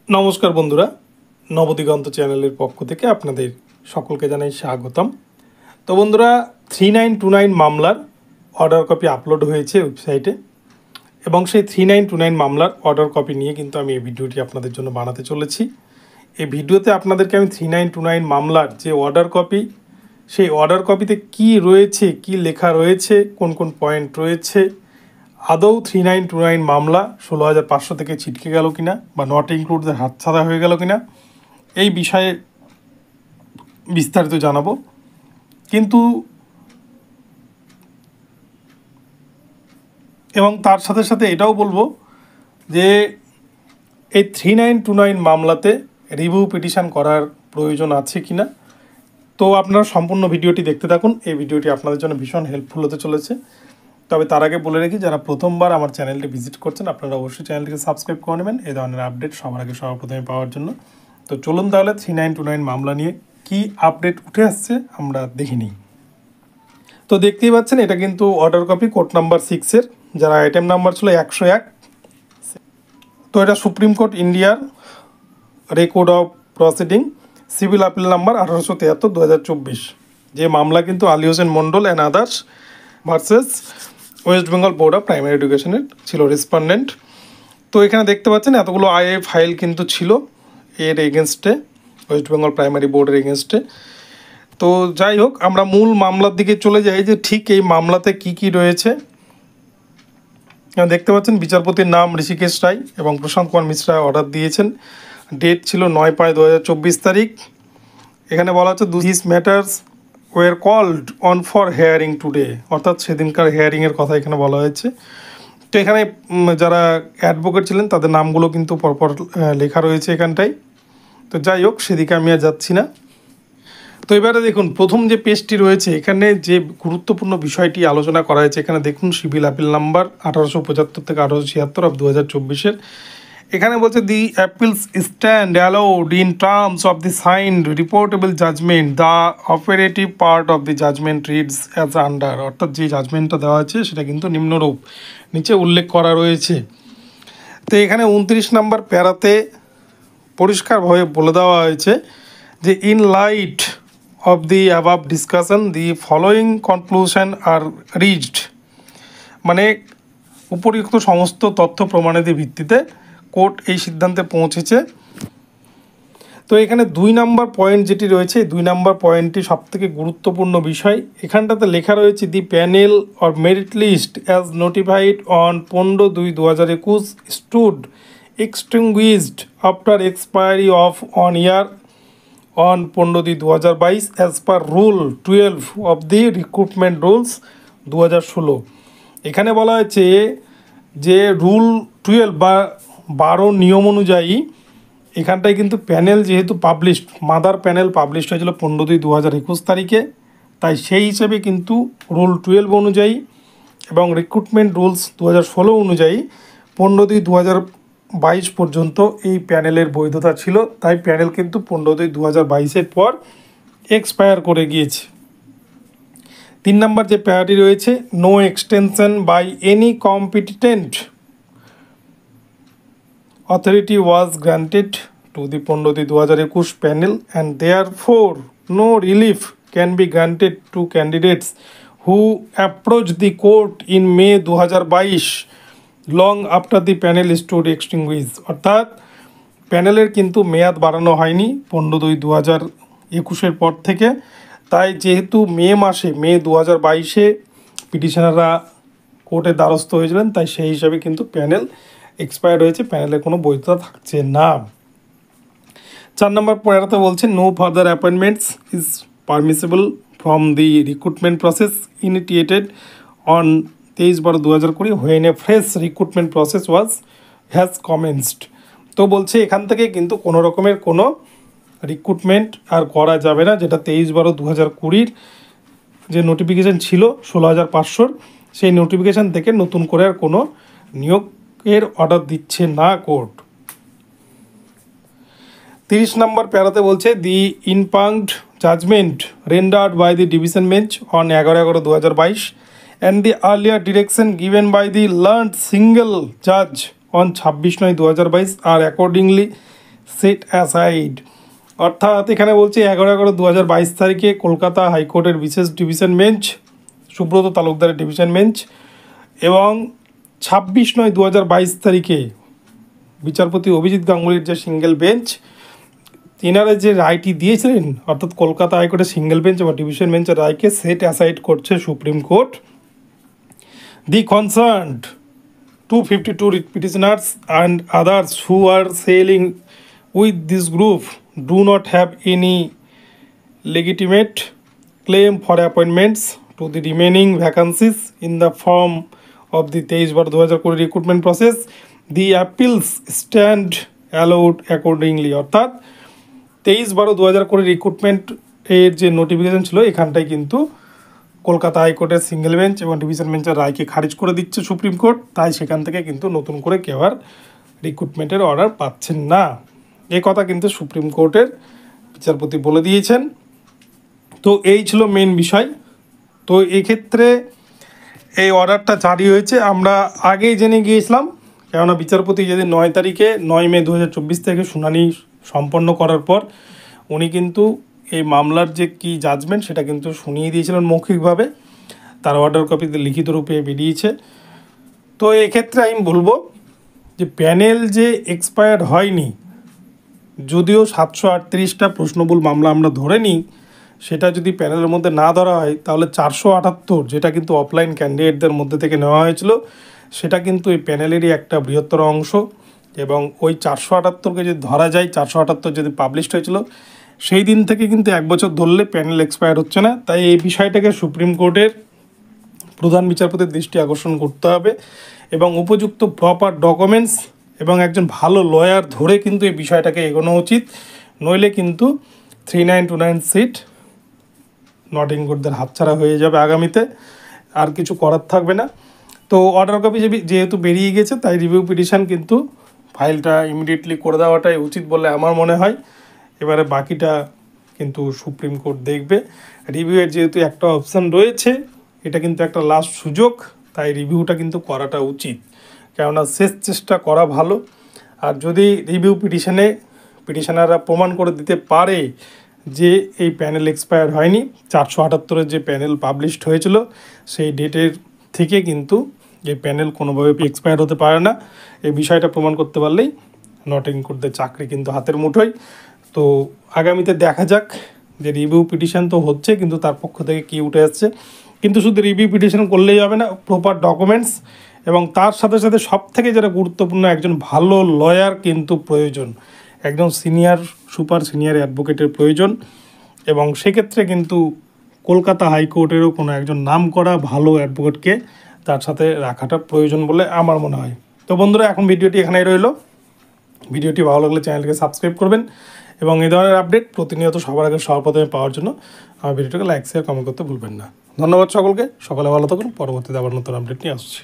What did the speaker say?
নমস্কার বন্ধুরা, নবদিগন্ত চ্যানেলের পক্ষ থেকে আপনাদের সকলকে জানাই স্বাগতম। তো বন্ধুরা, 3929 মামলার অর্ডার কপি আপলোড হয়েছে ওয়েবসাইটে, এবং সেই 3929 মামলার অর্ডার কপি নিয়ে কিন্তু আমি এই ভিডিওটি আপনাদের জন্য বানাতে চলেছি। এই ভিডিওতে আপনাদেরকে আমি 3929 মামলার যে অর্ডার কপি, সেই অর্ডার কপিতে কি রয়েছে, কি লেখা রয়েছে, কোন কোন পয়েন্ট রয়েছে, আদৌ 3929 মামলা 16,500 থেকে ছিটকে গেল কিনা বা নট ইনক্লুডের হাতছাড়া হয়ে গেল কিনা, এই বিষয়ে বিস্তারিত জানাবো। কিন্তু এবং তার সাথে সাথে এটাও বলবো যে এই 3929 মামলাতে রিভিউ পিটিশন করার প্রয়োজন আছে কিনা। তো আপনারা সম্পূর্ণ ভিডিওটি দেখতে থাকুন। এই ভিডিওটি আপনাদের জন্য ভীষণ হেল্পফুল হতে চলেছে। তবে তার আগে বলে রাখি, যারা প্রথমবার আমার চ্যানেলটি ভিজিট করছেন আপনারা অবশ্যই চ্যানেলটিকে সাবস্ক্রাইব করে নেবেন এই ধরনের আপডেট সবার আগে সর্বপ্রথমে পাওয়ার জন্য। তো চলুন তাহলে 3929 মামলা নিয়ে কি আপডেট উঠে আসছে আমরা দেখে নিই। তো দেখতেই পাচ্ছেন, এটা কিন্তু অর্ডার কপি কোর্ট নাম্বার 6-এর, যার আইটেম নাম্বার ছিল 101। তো এটা সুপ্রিম কোর্ট ইন্ডিয়ার record of proceeding, civil appeal number 1873/2024। যে মামলা কিন্তু Ali Hossain Mondal and others versus West Bengal board of primary এডুকেশনের ছিল রেসপন্ডেন্ট। তো এখানে দেখতে পাচ্ছেন এতগুলো আইএ ফাইল কিন্তু ছিল এর এগেনস্টে, ওয়েস্ট বেঙ্গল প্রাইমারি বোর্ডের এগেনস্টে। তো যাই হোক, আমরা মূল মামলার দিকে চলে যাই যে ঠিক এই মামলাতে কি কি রয়েছে। দেখতে পাচ্ছেন বিচারপতির নাম ঋষিকেশ রায় এবং প্রশান্ত কুমার মিশ্রা অর্ডার দিয়েছেন। ডেট ছিল 9/5/2024 তারিখ। এখানে বলা হচ্ছে this matters were called on for hearing today, অর্থাৎ সেদিনকার হেয়ারিংয়ের কথা এখানে বলা হয়েছে। তো এখানে যারা অ্যাডভোকেট ছিলেন তাদের নামগুলো কিন্তু পরপর লেখা রয়েছে এখানটায়। তো যাই হোক, সেদিকে আমি আর যাচ্ছি না। তো এবারে দেখুন, প্রথম যে পেজটি রয়েছে এখানে যে গুরুত্বপূর্ণ বিষয়টি আলোচনা করা হয়েছে, এখানে দেখুন সিভিল আপিল নাম্বার 1875 থেকে 1876 অফ 2024-এর। এখানে বলছে the appeals stand allowed in terms of the signed reportable judgment, the operative part of the judgment reads as under, অর্থাৎ যে জাজমেন্টটা দেওয়া আছে সেটা কিন্তু নিম্নরূপ নিচে উল্লেখ করা রয়েছে। তো এখানে 29 নম্বর প্যারাতে পরিষ্কারভাবে বলে দেওয়া হয়েছে যে in light of the above discussion the following conclusion are reached, মানে উপরিউক্ত সমস্ত তথ্য প্রমাণাদির ভিত্তিতে কোর্ট এই সিদ্ধান্তে পৌঁছেছে। তো এখানে 2 নম্বর পয়েন্ট যেটি রয়েছে, 2 নম্বর পয়েন্টটি সবথেকে গুরুত্বপূর্ণ বিষয়। এখানটাতে লেখা রয়েছে the panel or merit list as notified on 15/2/2021 stood extinguished after expiry of 1 year on 15/2/2022 as per rule 12 of the recruitment rules 2016। এখানে বলা হয়েছে যে রুল 12 বা 12 নিয়ম অনুযায়ী এখানটায় কিন্তু প্যানেল যেহেতু পাবলিশড, মাদার প্যানেল পাবলিশড হয়েছিল 15/2/2021 তারিখে, তাই সেই হিসেবে কিন্তু রুল 12 অনুযায়ী এবং রিক্রুটমেন্ট রুলস 2016 অনুযায়ী 15/2/2022 পর্যন্ত এই প্যানেলের বৈধতা ছিল। তাই প্যানেল কিন্তু 15/2/2022-এর পর এক্সপায়ার করে গিয়েছে। 3 নম্বর যে প্যারাটি রয়েছে, no extension by any competent authority was granted to the 15/2/2021 panel, and therefore no relief can be granted to candidates who approached the court in May 2022 long after the panel stood extinguished। অর্থাৎ প্যানেলের কিন্তু মেয়াদ বাড়ানো হয়নি 15/2/2021-এর পর থেকে। তাই যেহেতু মে 2022-এ পিটিশনাররা কোর্টের দ্বারস্থ হয়েছিলেন, তাই সেই হিসাবে কিন্তু প্যানেল এক্সপায়ার্ড হয়েছে, প্যানেলের কোনো বৈধতা থাকছে না। 4 নম্বর প্যারাতে বলছে no further appointments is permissible from the recruitment process initiated on 23/12/2020 when a fresh recruitment process has commenced. তো বলছে এখান থেকে কিন্তু কোনো রকমের কোনো রিক্রুটমেন্ট আর করা যাবে না, যেটা 23/12/2020 যে নোটিফিকেশান ছিল 16,500, সেই নোটিফিকেশান থেকে নতুন করে আর কোনো নিয়োগের অর্ডার দিচ্ছে না কোর্ট। 30 নম্বর প্যারাতে বলছে the impugned judgment rendered by the division bench on 11/11/2022 and the earlier direction given by the learned single জাজ on 26/9/2022 are accordingly set aside, অর্থাৎ এখানে বলছে 11/11/2022 তারিখে কলকাতা হাইকোর্টের বিশেষ ডিভিশন বেঞ্চ, সুব্রত তালুকদারের ডিভিশন বেঞ্চ, এবং 26/9/2022 তারিখে বিচারপতি অভিজিৎ গাঙ্গুলির যে সিঙ্গেল বেঞ্চ, তিনারা যে রায়টি দিয়েছিলেন, অর্থাৎ কলকাতা হাইকোর্টের সিঙ্গেল বেঞ্চ বা ডিভিশন বেঞ্চের রায়কে সেট অ্যাসাইড করছে supreme court. The concerned 252 writ petitioners and others who are sailing with this group do not have any legitimate claim for appointments to the remaining vacancies in the form of the 23/2020 recruitment process. The appeals stand allowed accordingly, অর্থাৎ 23/12/2020 recruitment এর যে notification ছিল এখানটায় কিন্তু কলকাতা হাইকোর্টের single bench এবং division বেঞ্চের রায়কে খারিজ করে দিচ্ছে সুপ্রিম কোর্ট, তাই সেখান থেকে কিন্তু নতুন করে কেউ আর রিক্রুটমেন্টের অর্ডার পাচ্ছেন না, এ কথা কিন্তু সুপ্রিম কোর্টের বিচারপতি বলে দিয়েছেন। তো এই ছিল মেন বিষয়। তো এক্ষেত্রে এই অর্ডারটা জারি হয়েছে আমরা আগেই জেনে গিয়েছিলাম, কেননা বিচারপতি যেদিন 9 তারিখে 9 মে 2024 তারিখে শুনানি সম্পন্ন করার পর উনি কিন্তু এই মামলার যে কি জাজমেন্ট সেটা কিন্তু শুনিয়ে দিয়েছিলেন মৌখিকভাবে, তার অর্ডার কপিতে লিখিত রূপে বেরিয়েছে। তো এক্ষেত্রে আমি বলবো যে প্যানেল যে এক্সপায়ার্ড হয়নি, যদিও 738টা প্রশ্নবুল মামলা আমরা ধরে নিই, সেটা যদি প্যানেলের মধ্যে না ধরা হয় তাহলে 478 যেটা কিন্তু অফলাইন ক্যান্ডিডেটদের মধ্যে থেকে নেওয়া হয়েছিল সেটা কিন্তু এই প্যানেলেরই একটা বৃহত্তর অংশ, এবং ওই 478কে যদি ধরা যায়, 478 যদি পাবলিশড হয়েছিল সেই দিন থেকে কিন্তু 1 বছর ধরলে প্যানেল এক্সপায়ার হচ্ছে না। তাই এই বিষয়টাকে সুপ্রিম কোর্টের প্রধান বিচারপতির দৃষ্টি আকর্ষণ করতে হবে এবং উপযুক্ত প্রপার ডকুমেন্টস এবং একজন ভালো লয়ার ধরে কিন্তু এই বিষয়টাকে এগোনো উচিত, নইলে কিন্তু 3929 সিট নটিং কোর্টদের হাতছাড়া হয়ে যাবে আগামীতে, আর কিছু করার থাকবে না। তো অর্ডার কপি যেহেতু বেরিয়ে গেছে তাই রিভিউ পিটিশন কিন্তু ফাইলটা ইমিডিয়েটলি করে দেওয়াটাই উচিত বলে আমার মনে হয়। এবারে বাকিটা কিন্তু সুপ্রিম কোর্ট দেখবে। রিভিউয়ের যেহেতু একটা অপশান রয়েছে, এটা কিন্তু একটা লাস্ট সুযোগ, তাই রিভিউটা কিন্তু করাটা উচিত, কেননা শেষ চেষ্টা করা ভালো। আর যদি রিভিউ পিটিশনাররা প্রমাণ করে দিতে পারে যে এই প্যানেল এক্সপায়ার হয়নি, 478-এর যে প্যানেল পাবলিশড হয়েছিল সেই ডেটের থেকে কিন্তু এই প্যানেল কোনোভাবে এক্সপায়ার হতে পারে না, এই বিষয়টা প্রমাণ করতে পারলেই নটিং কোর্টদের চাকরি কিন্তু হাতের মুঠোয়। তো আগামীতে দেখা যাক যে রিভিউ পিটিশন তো হচ্ছে, কিন্তু তার পক্ষ থেকে কী উঠে আসছে। কিন্তু শুধু রিভিউ পিটিশন করলেই হবে না, প্রপার ডকুমেন্টস এবং তার সাথে সাথে সবথেকে যেটা গুরুত্বপূর্ণ একজন ভালো লয়ার কিন্তু প্রয়োজন, একজন সুপার সিনিয়র অ্যাডভোকেটের প্রয়োজন, এবং সেক্ষেত্রে কিন্তু কলকাতা হাইকোর্টেরও কোনো একজন নামকরা ভালো অ্যাডভোকেটকে তার সাথে রাখাটা প্রয়োজন বলে আমার মনে হয়। তো বন্ধুরা, এখন ভিডিওটি এখানেই রইল। ভিডিওটি ভালো লাগলে চ্যানেলটিকে সাবস্ক্রাইব করবেন এবং এই ধরনের আপডেট প্রতিনিয়ত সবার আগে সর্বপ্রথমে পাওয়ার জন্য আমার ভিডিওটাকে লাইক শেয়ার কমেন্ট করতে ভুলবেন না। ধন্যবাদ সকলকে, সকালে ভালো থাকুন। পরবর্তীতে আবার নতুন আপডেট নিয়ে আসছি।